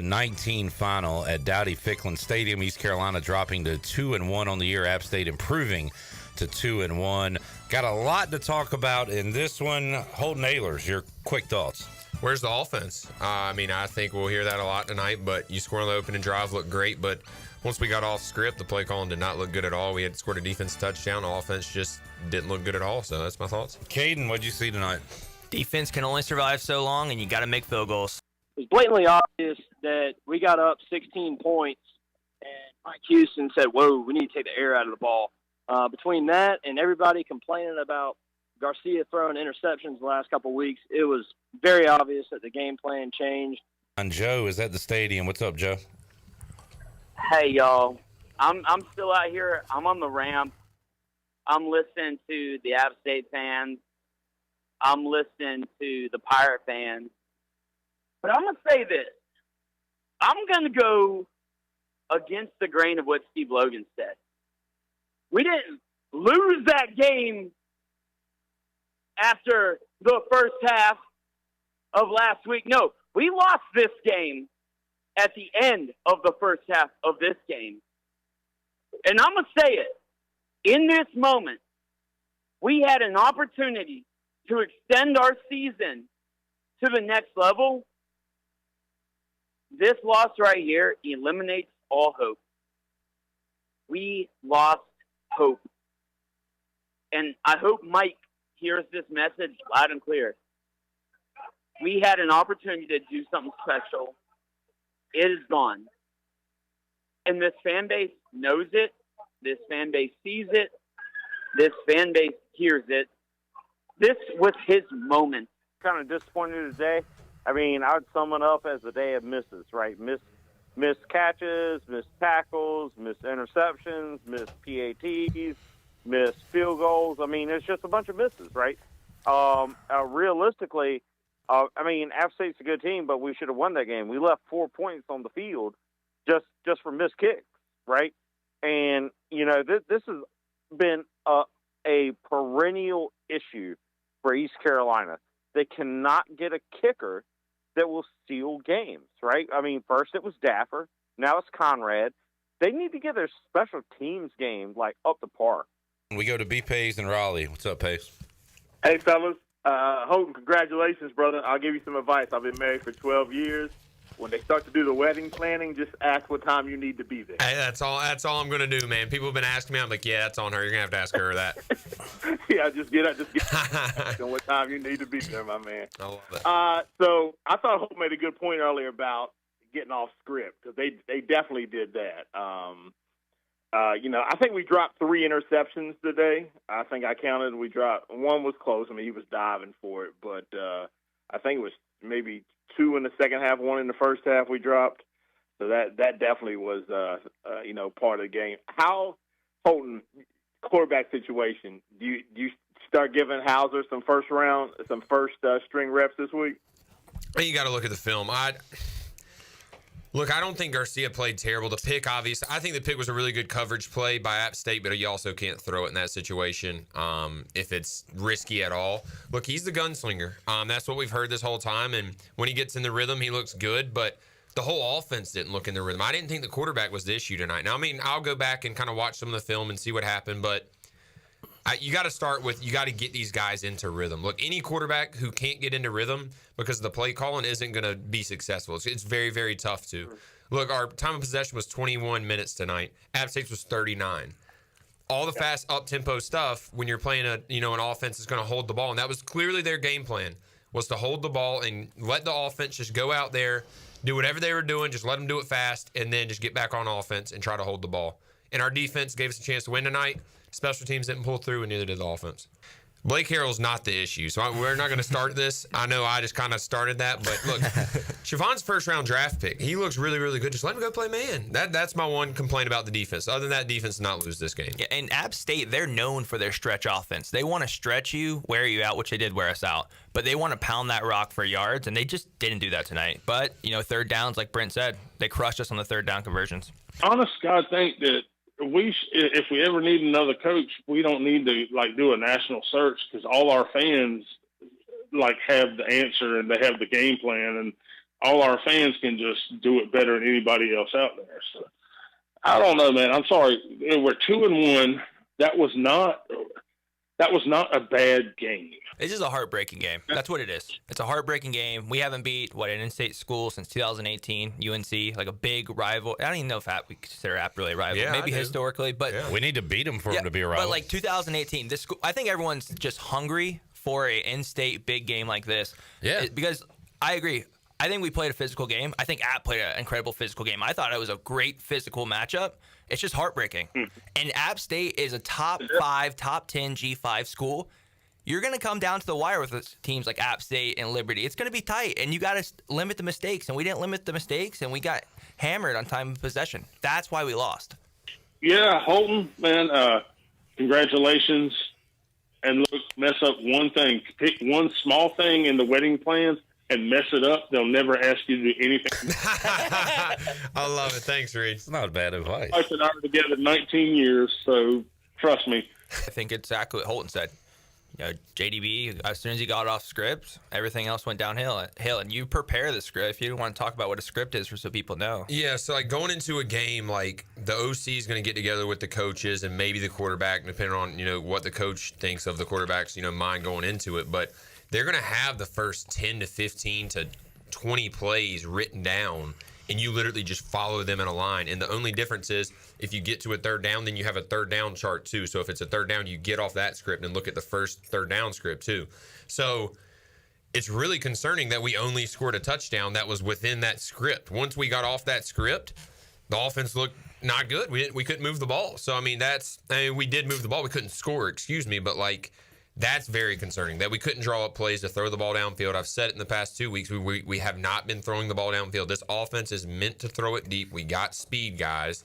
19 final at Dowdy-Ficklin Stadium. East Carolina dropping to 2-1 on the year. App State improving to 2-1. Got a lot to talk about in this one. Holden Ahlers, your quick thoughts. Where's the offense? I think we'll hear that a lot tonight, but you scored on the opening drive, looked great, but once we got off script, the play calling did not look good at all. We had scored a defense touchdown. The offense just didn't look good at all, so that's my thoughts. Caden, what'd you see tonight? Defense can only survive so long, and you got to make field goals. It was blatantly obvious that we got up 16 points, and Mike Houston said, whoa, we need to take the air out of the ball. Between that and everybody complaining about Garcia throwing interceptions the last couple of weeks, it was very obvious that the game plan changed. And Joe is at the stadium. What's up, Joe? Hey, y'all. I'm still out here. I'm on the ramp. I'm listening to the App State fans. I'm listening to the Pirate fans. But I'm going to say this. I'm going to go against the grain of what Steve Logan said. We didn't lose that game after the first half of last week. No, we lost this game at the end of the first half of this game. And I'm going to say it. In this moment, we had an opportunity to extend our season to the next level. This loss right here eliminates all hope. We lost hope. And I hope Mike hears this message loud and clear. We had an opportunity to do something special. It is gone. And this fan base knows it. This fan base sees it. This fan base hears it. This was his moment. Kind of disappointed today. I would sum it up as a day of misses, right? Missed catches, missed tackles, missed interceptions, missed PATs, missed field goals. It's just a bunch of misses, right? Realistically, App State's a good team, but we should have won that game. We left 4 points on the field just for missed kicks, right? And, this has been a perennial issue for East Carolina. They cannot get a kicker that will steal games, right? First it was Daffer. Now it's Conrad. They need to get their special teams game, up to par. We go to B. Pace and Raleigh. What's up, Pace? Hey, fellas. Holden, congratulations, brother. I'll give you some advice. I've been married for 12 years. When they start to do the wedding planning, just ask what time you need to be there. Hey, that's all I'm going to do, man. People have been asking me. I'm like, yeah, that's on her. You're going to have to ask her that. Yeah, just get on what time you need to be there, my man. I love it. So I thought Hope made a good point earlier about getting off script, because they definitely did that. I think we dropped 3 interceptions today. I think I counted. We dropped one was close. He was diving for it, but I think it was maybe 2 in the second half, 1 in the first half we dropped. So that definitely was part of the game. How, Holton, quarterback situation? Do you start giving Hauser some first string reps this week? You got to look at the film. I don't think Garcia played terrible. The pick, obviously, I think the pick was a really good coverage play by App State, but you also can't throw it in that situation if it's risky at all. Look, he's the gunslinger. That's what we've heard this whole time, and when he gets in the rhythm, he looks good, but the whole offense didn't look in the rhythm. I didn't think the quarterback was the issue tonight. Now, I'll go back and kind of watch some of the film and see what happened, but you got to get these guys into rhythm. Look, any quarterback who can't get into rhythm because of the play calling isn't going to be successful. It's very, very tough to. Look, our time of possession was 21 minutes tonight. App State's was 39. All the fast up-tempo stuff when you're playing an offense is going to hold the ball, and that was clearly their game plan, was to hold the ball and let the offense just go out there, do whatever they were doing, just let them do it fast, and then just get back on offense and try to hold the ball. And our defense gave us a chance to win tonight. Special teams didn't pull through, and neither did the offense. Blake Harrell's not the issue, so we're not going to start this. I know I just kind of started that, but look, Siobhan's first-round draft pick, he looks really, really good. Just let him go play man. That's my one complaint about the defense. Other than that, defense did not lose this game. Yeah, and App State, they're known for their stretch offense. They want to stretch you, wear you out, which they did wear us out, but they want to pound that rock for yards, and they just didn't do that tonight. But, third downs, like Brent said, they crushed us on the third down conversions. Honestly, I think that if we ever need another coach, we don't need to do a national search, because all our fans have the answer and they have the game plan, and all our fans can just do it better than anybody else out there. So I don't know, man. I'm sorry. We're 2-1. That was not a bad game. This is a heartbreaking game. That's what it is. It's a heartbreaking game. We haven't beat, an in-state school since 2018, UNC, like a big rival. I don't even know if we consider App really a rival. Yeah, maybe historically, but we need to beat them for them to be a rival. But like 2018, this school, I think everyone's just hungry for an in-state big game like this. Yeah. Because I agree. I think we played a physical game. I think App played an incredible physical game. I thought it was a great physical matchup. It's just heartbreaking. And App State is a top 5, top 10 G5 school. You're going to come down to the wire with teams like App State and Liberty. It's going to be tight, and you got to limit the mistakes. And we didn't limit the mistakes, and we got hammered on time of possession. That's why we lost. Yeah, Holton, man, congratulations. And look, mess up one thing. Pick one small thing in the wedding plans and mess it up. They'll never ask you to do anything. I love it. Thanks, Reed. It's not bad advice. My wife and I are together 19 years, so trust me. I think exactly what Holton said. JDB, as soon as he got off script, everything else went downhill. And you prepare the script. If you want to talk about what a script is so people know. Yeah, so like going into a game, like the OC is going to get together with the coaches and maybe the quarterback, depending on, what the coach thinks of the quarterback's, mind going into it. But they're going to have the first 10 to 15 to 20 plays written down, and you literally just follow them in a line. And the only difference is if you get to a third down, then you have a third down chart too. So if it's a third down, you get off that script and look at the first third down script too. So it's really concerning that we only scored a touchdown that was within that script. Once we got off that script, the offense looked not good. We couldn't move the ball. So, we did move the ball. We couldn't score, but that's very concerning that we couldn't draw up plays to throw the ball downfield. I've said it in the past 2 weeks. We have not been throwing the ball downfield. This offense is meant to throw it deep. We got speed, guys.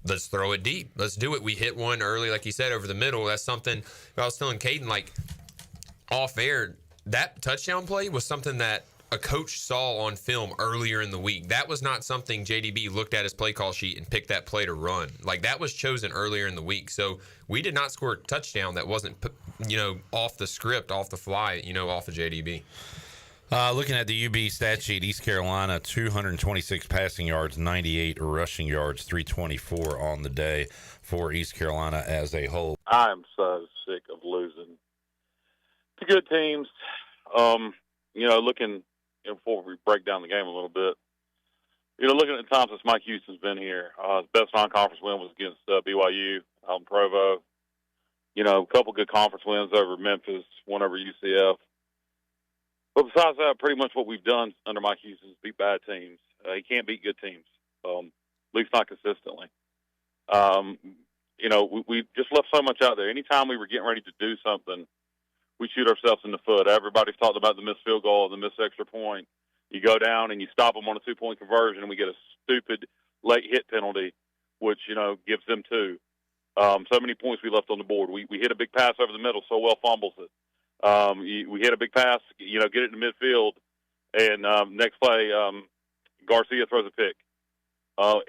Let's throw it deep. Let's do it. We hit one early, like you said, over the middle. That's something I was telling Caden, off air, that touchdown play was something that a coach saw on film earlier in the week. That was not something JDB looked at his play call sheet and picked that play to run. That was chosen earlier in the week. So we did not score a touchdown that wasn't, off the script, off the fly, off of JDB. Looking at the UB stat sheet, East Carolina, 226 passing yards, 98 rushing yards, 324 on the day for East Carolina as a whole. I'm so sick of losing to good teams. Looking before we break down the game a little bit, looking at the time since Mike Houston's been here, his best non-conference win was against BYU out in Provo. A couple good conference wins over Memphis, one over UCF. But besides that, pretty much what we've done under Mike Houston is beat bad teams. He can't beat good teams, at least not consistently. We just left so much out there. Anytime we were getting ready to do something, we shoot ourselves in the foot. Everybody's talked about the missed field goal and the missed extra point. You go down and you stop them on a 2-point conversion, and we get a stupid late hit penalty, which, gives them 2. So many points we left on the board. We hit a big pass over the middle, so well fumbles it. We hit a big pass, get it in the midfield, and next play, Garcia throws a pick.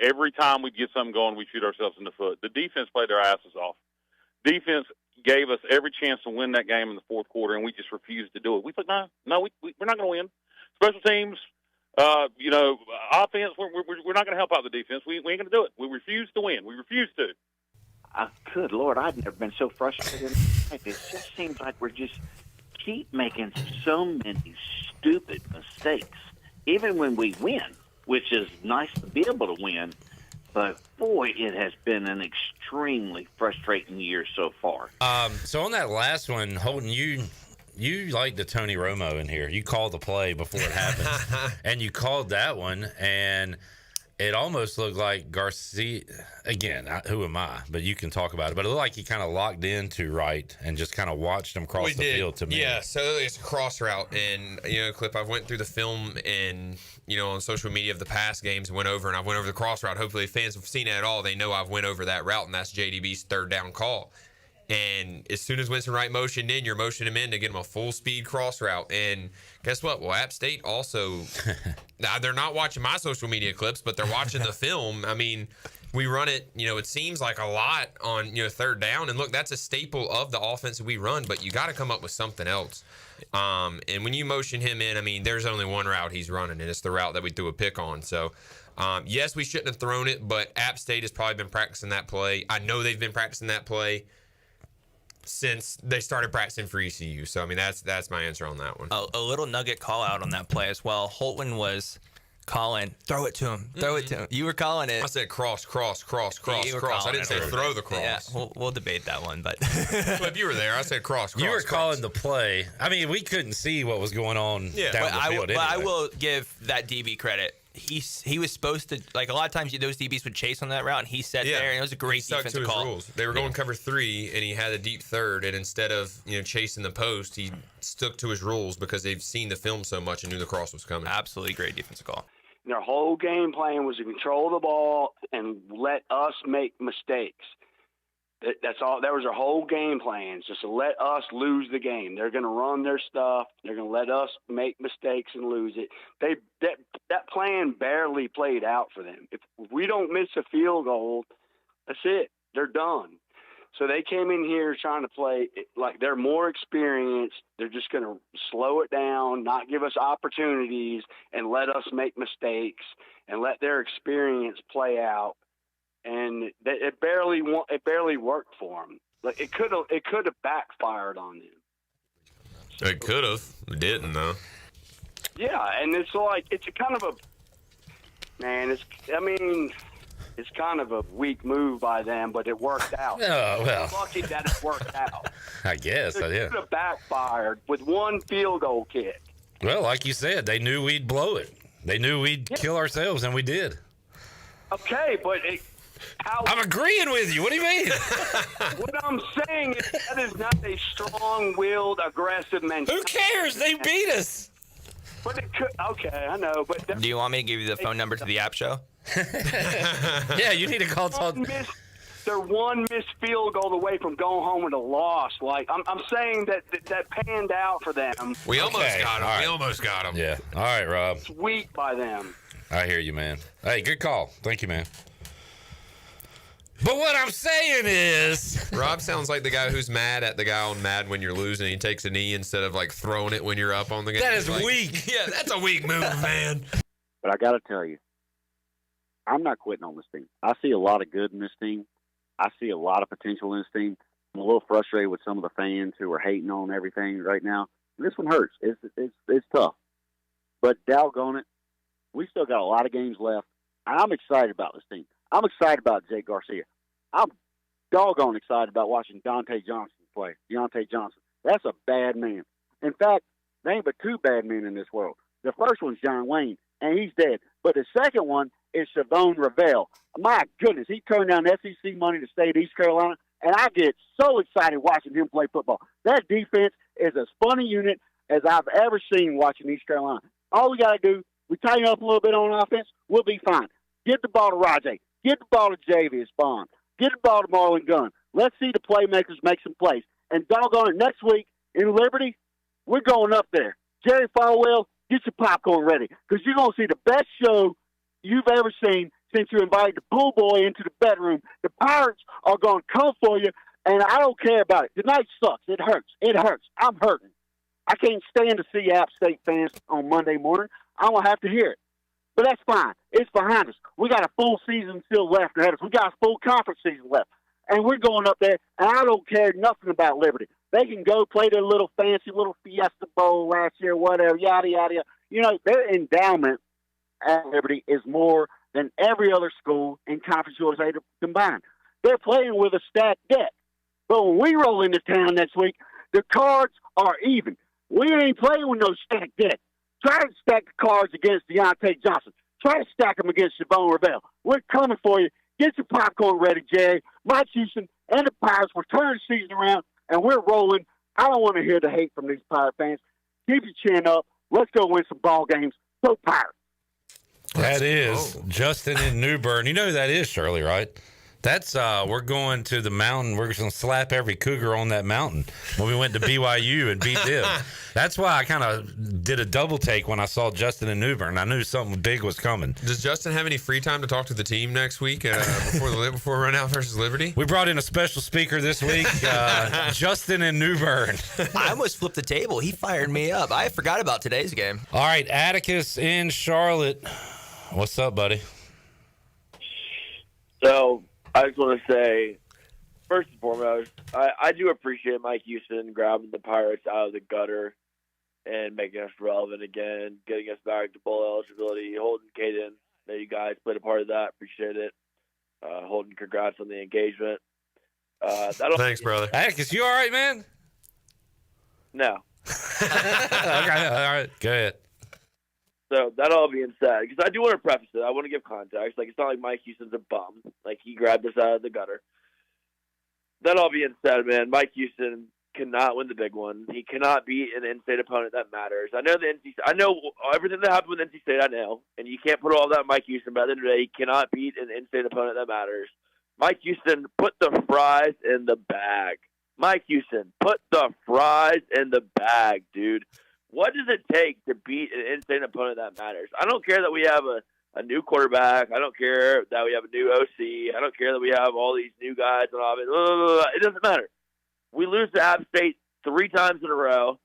Every time we get something going, we shoot ourselves in the foot. The defense played their asses off. Defense gave us every chance to win that game in the fourth quarter, and we just refused to do it. We thought, no, we're not going to win. Special teams, offense, we're not going to help out the defense. We ain't going to do it. We refuse to win. We refuse to. Good Lord, I've never been so frustrated. It just seems like we're just keep making so many stupid mistakes, even when we win, which is nice to be able to win. But, boy, it has been an extremely frustrating year so far. So on that last one, Holden, you like the Tony Romo in here. You called the play before it happened. And you called that one, and it almost looked like Garcia, again, who am I? But you can talk about it. But it looked like he kind of locked into right and just kind of watched him cross the field to me. Yeah, so it's a cross route. And, Clip, I went through the film and, on social media of the past games, went over the cross route. Hopefully fans have seen it at all. They know I've went over that route, and that's JDB's third down call. And as soon as Winston Wright motioned in, you're motioning him in to get him a full-speed cross route. And guess what? Well, App State also – they're not watching my social media clips, but they're watching the film. we run it, it seems like a lot on, third down. And look, that's a staple of the offense that we run, but you got to come up with something else. And when you motion him in, I mean, there's only one route he's running, and it's the route that we threw a pick on. So, yes, we shouldn't have thrown it, but App State has probably been practicing that play. I know they've been practicing that play since they started practicing for ECU. So, I mean, that's my answer on that one. A little nugget call out on that play as well. Holtman was calling, throw it to him, throw it to him. You were calling it. I said cross. I didn't say throw the cross. Yeah, we'll debate that one, but well, if you were there, I said cross. You were calling the play. I mean, we couldn't see what was going on down the field. But I will give that DB credit. He was supposed to, like, a lot of times those DBs would chase on that route, and he sat there, and it was a great defensive call. Rules. They were going cover 3, and he had a deep third, and instead of chasing the post, he stuck to his rules because they've seen the film so much and knew the cross was coming. Absolutely great defensive call. Their whole game plan was to control the ball and let us make mistakes. That's all. That was their whole game plan, just to let us lose the game. They're going to run their stuff. They're going to let us make mistakes and lose it. That plan barely played out for them. If we don't miss a field goal, that's it. They're done. So they came in here trying to play like they're more experienced. They're just going to slow it down, not give us opportunities, and let us make mistakes and let their experience play out. And it barely worked for them. Like it could have backfired on them. It could have. It didn't though. Yeah, and it's like it's kind of it's kind of a weak move by them, but it worked out. Oh, well. I'm lucky that it worked out. I guess. It Yeah. could have backfired with one field goal kick. Well, like you said, they knew we'd blow it. They knew we'd kill ourselves, and we did. Okay, but I'm agreeing with you. What do you mean? What I'm saying is that is not a strong-willed, aggressive mentality. Who cares? They beat us. But it could. Okay, I know. But do you want me to give you the phone number to the app show? Yeah, you need to call. They're one missed field goal away from going home with a loss. Like I'm saying that panned out for them. We almost got them. Right. We almost got them. Yeah. All right, Rob. It's weak by them. I hear you, man. Hey, good call. Thank you, man. But what I'm saying is, Rob sounds like the guy who's mad at the guy on Mad when you're losing. He takes a knee instead of like throwing it when you're up on the game. That is weak. Yeah, that's a weak move, man. But I got to tell you, I'm not quitting on this team. I see a lot of good in this team. I see a lot of potential in this team. I'm a little frustrated with some of the fans who are hating on everything right now. This one hurts. It's tough. But doggone it, we still got a lot of games left. I'm excited about this team. I'm excited about Jake Garcia. I'm doggone excited about watching Deontay Johnson play. Deontay Johnson. That's a bad man. In fact, there ain't but two bad men in this world. The first one's John Wayne, and he's dead. But the second one is Chavon Ravel. My goodness, he turned down SEC money to stay at East Carolina, and I get so excited watching him play football. That defense is as fun a unit as I've ever seen watching East Carolina. All we got to do, we tighten up a little bit on offense, we'll be fine. Get the ball to Rajay. Get the ball to Javius Bond. Get the ball to Marlon Gunn. Let's see the playmakers make some plays. And doggone it, next week in Liberty, we're going up there. Jerry Falwell, get your popcorn ready because you're going to see the best show you've ever seen since you invited the bull boy into the bedroom. The Pirates are going to come for you, and I don't care about it. Tonight sucks. It hurts. It hurts. I'm hurting. I can't stand to see App State fans on Monday morning. I'm going to have to hear it. But that's fine. It's behind us. We got a full season still left ahead of us. We got a full conference season left. And we're going up there, and I don't care nothing about Liberty. They can go play their little fancy little Fiesta Bowl last year, whatever, yada, yada, yada. You know, their endowment at Liberty is more than every other school in Conference USA combined. They're playing with a stacked deck. But when we roll into town next week, the cards are even. We ain't playing with no stacked deck. Try to stack the cards against Deontay Johnson. Try to stack them against Chavon Ravel. We're coming for you. Get your popcorn ready, Jerry. Mike Houston and the Pirates, we're turning the season around, and we're rolling. I don't want to hear the hate from these Pirate fans. Keep your chin up. Let's go win some ball games. Go Pirates. That is Justin in New Bern. You know who that is, Shirley, right? That's we're going to the mountain. We're going to slap every cougar on that mountain when we went to BYU and beat them. That's why I kind of did a double take when I saw Justin in New Bern. I knew something big was coming. Does Justin have any free time to talk to the team next week before Run Out versus Liberty? We brought in a special speaker this week, Justin in New Bern. I almost flipped the table. He fired me up. I forgot about today's game. All right, Atticus in Charlotte. What's up, buddy? So I just want to say, first and foremost, I do appreciate Mike Houston grabbing the Pirates out of the gutter and making us relevant again, getting us back to bowl eligibility. Holden, Caden, that you guys played a part of that. Appreciate it. Holden, congrats on the engagement. Thanks, brother. Atticus, you all right, man? No. Okay, all right, go ahead. So that all being said, because I do want to preface it, I want to give context. Like, it's not like Mike Houston's a bum. Like, he grabbed us out of the gutter. That all being said, man, Mike Houston cannot win the big one. He cannot beat an in-state opponent that matters. I know everything that happened with NC State. I know, and you can't put all that on Mike Houston. But at the end of the day, he cannot beat an in-state opponent that matters. Mike Houston, put the fries in the bag. Mike Houston, put the fries in the bag, dude. What does it take to beat an in-state opponent that matters? I don't care that we have a new quarterback. I don't care that we have a new OC. I don't care that we have all these new guys on offense. It doesn't matter. We lose to App State 3 times in a row.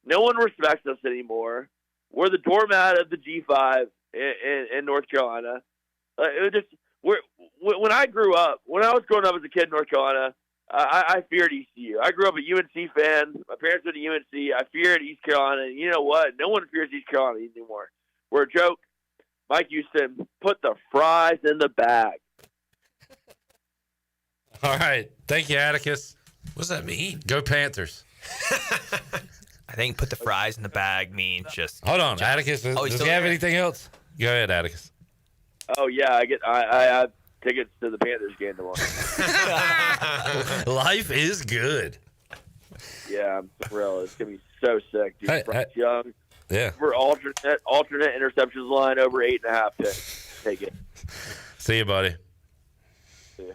No one respects us anymore. We're the doormat of the G5 in North Carolina. When I grew up, when I was growing up as a kid in North Carolina, I feared ECU. I grew up a UNC fan. My parents went to UNC. I feared East Carolina. And you know what? No one fears East Carolina anymore. We're a joke. Mike Houston, put the fries in the bag. All right. Thank you, Atticus. What does that mean? Go Panthers. I think put the fries in the bag means just. Hold on, Atticus. Does he have anything else? Go ahead, Atticus. Oh yeah, I have tickets to the Panthers game tomorrow. Life is good. Yeah, I'm thrilled. It's gonna be so sick, dude. Bryce Young. Yeah. For alternate interceptions line over 8.5. Take it. See you, buddy. See ya.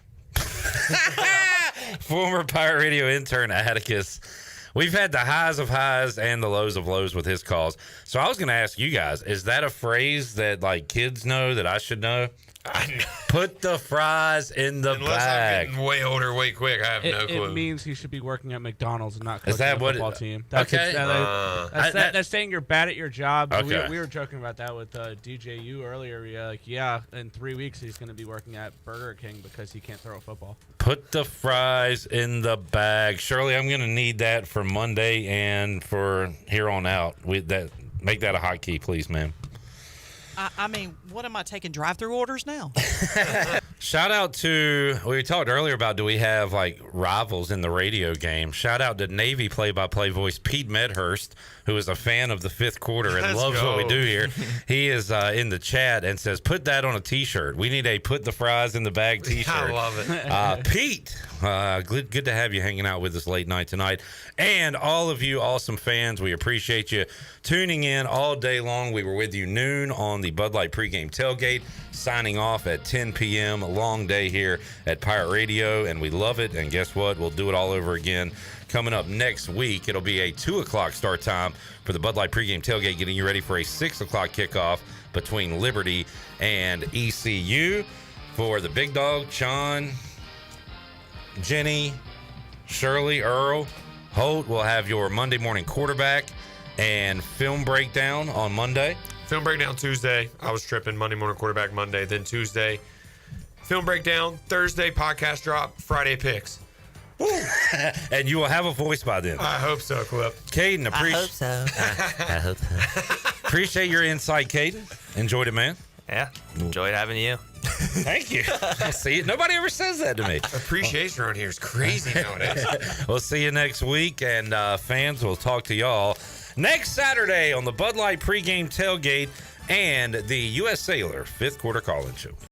Former Pirate Radio intern Atticus. We've had the highs of highs and the lows of lows with his calls. So I was going to ask you guys, is that a phrase that like kids know that I should know? Put the fries in the bag. I'm getting way older, way quick. I have no clue. It means he should be working at McDonald's and not coaching Is that a what football team. That's okay. That's saying you're bad at your job. Okay. We were joking about that with DJU earlier. In 3 weeks he's going to be working at Burger King because he can't throw a football. Put the fries in the bag. Shirley, I'm going to need that for Monday and for here on out. Make that a hotkey, please, ma'am. I mean, what am I taking drive-through orders now? Shout out to, we talked earlier about do we have like rivals in the radio game. Shout out to Navy play-by-play voice Pete Medhurst, who is a fan of the fifth quarter and loves what we do here. He is in the chat and says, put that on a T-shirt. We need a put the fries in the bag T-shirt. I love it. Pete, good to have you hanging out with us late night tonight. And all of you awesome fans, we appreciate you tuning in all day long. We were with you noon on the Bud Light pregame tailgate, signing off at 10 p.m. A long day here at Pirate Radio, and we love it. And guess what? We'll do it all over again coming up next week. It'll be a 2 o'clock start time for the Bud Light pregame tailgate, getting you ready for a 6 o'clock kickoff between Liberty and ECU. For the big dog, Sean, Jenny, Shirley, Earl, Holt will have your Monday morning quarterback and film breakdown on Monday. Film breakdown Tuesday. I was tripping. Monday morning quarterback Monday. Then Tuesday, film breakdown. Thursday, podcast drop. Friday, picks. And you will have a voice by then. I hope so, Clip. Caden, I hope so. I hope so. Appreciate your insight, Caden. Enjoyed it, man. Yeah, enjoyed having you. Thank you. See, nobody ever says that to me. Appreciation around here is crazy nowadays. We'll see you next week, and fans, will talk to y'all next Saturday on the Bud Light pregame tailgate and the U.S. Cellular fifth quarter call-in show.